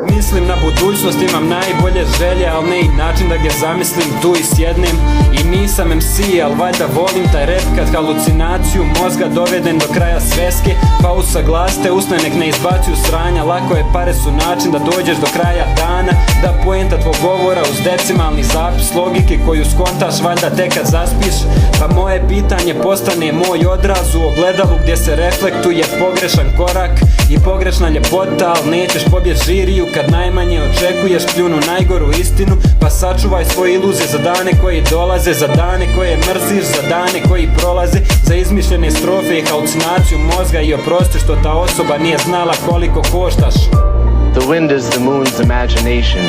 Mislim na budućnost, imam najbolje želje, al ne i način da ga zamislim, tu i sjednem. I nisam MC, al valjda volim taj rap kad halucinaciju mozga dovedem do kraja sveske. Pa usaglasite usne, nek ne izbacuju sranja, lako je, pare su način da dođeš do kraja dana. Da poenta tvog govora uz decimalni zapis logike koju skontaš valjda tek kad zaspiš. Pa moje pitanje postane moj odraz u ogledalu gdje se reflektuje pogrešan korak i pogrešna ljepota, al nećeš pobjeć žiriju kad najmanje očekuješ pljunu najgoru istinu. Pa sačuvaj svoje iluzije za dane koji dolaze, za dane koje mrziš, za dane koji prolaze, za izmišljene strofe i halucinaciju mozga i oprosti što ta osoba nije znala koliko koštaš. The wind is the moon's imagination,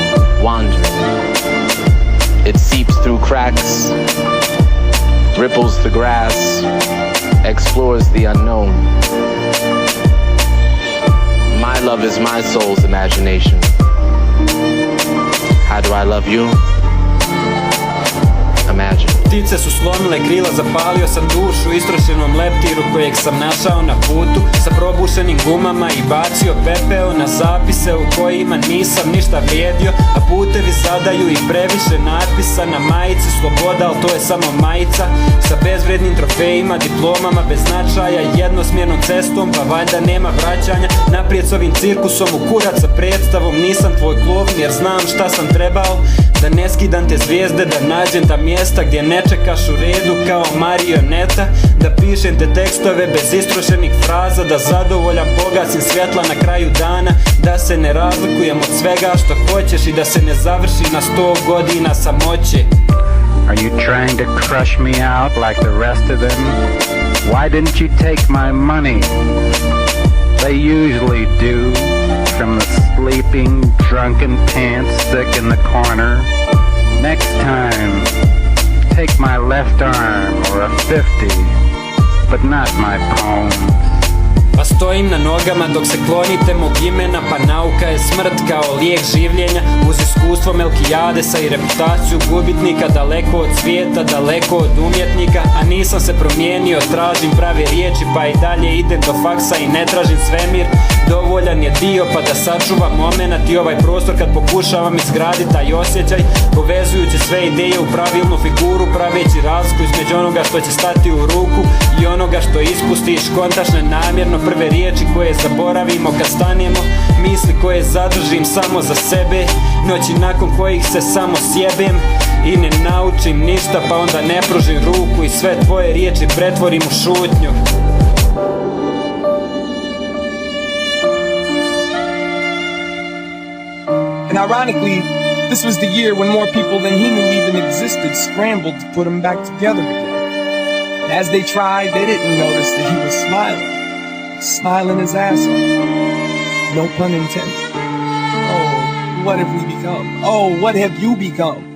wandering. It seeps through cracks, ripples the grass, explores the unknown. My love is my soul's imagination. How do I love you? Imagine. Ptice su slomile krila, zapalio sam dušu istrošenom leptiru kojeg sam našao na putu sa probušenim gumama i bacio pepeo na zapise u kojima nisam ništa vrijedio, a putevi zadaju i previše natpisa na majici sloboda, al to je samo majica sa bezvrednim trofejima, diplomama bez značaja, jednosmjernom cestom, pa valjda nema vraćanja naprijed s ovim cirkusom u kurac sa predstavom. Nisam tvoj klovn jer znam šta sam trebao, da ne skidam te zvijezde, da nađem ta mjesta gdje ne čekaš u redu kao marioneta, da pišem te tekstove bez istrošenih fraza, da zadovoljan pogasim svjetla na kraju dana, da se ne razlikujem od svega što hoćeš i da se ne završi na 100 godina samoće. Are you trying to crush me out like the rest of them? Why didn't you take my money? They usually do. From the sleeping, drunken pants stick in the corner. Next time, take my left arm or a 50, but not my palms. Pa stojim na nogama dok se klonite mog imena, pa nauka je smrt kao lijek življenja, uz iskustvo Melkijadesa i reputaciju gubitnika, daleko od svijeta, daleko od umjetnika. A nisam se promijenio, tražim prave riječi, pa i dalje idem do faksa i ne tražim svemir. Dovoljan je dio pa da sačuvam momenat i ovaj prostor kad pokušavam izgraditi taj osjećaj, povezujući sve ideje u pravilnu figuru, praveći razliku između onoga što će stati u ruku i onoga što ispustiš. Kontaš nenamjerno prve riječi koje zaboravimo kad stanemo, misli koje zadržim samo za sebe, noći nakon kojih se samo sjebem i ne naučim ništa, pa onda ne pružim ruku i sve tvoje riječi pretvorim u šutnju. And ironically, this was the year when more people than he knew even existed scrambled to put him back together again. And as they tried, they didn't notice that he was smiling his ass off. No pun intended. Oh, what have we become? Oh, what have you become?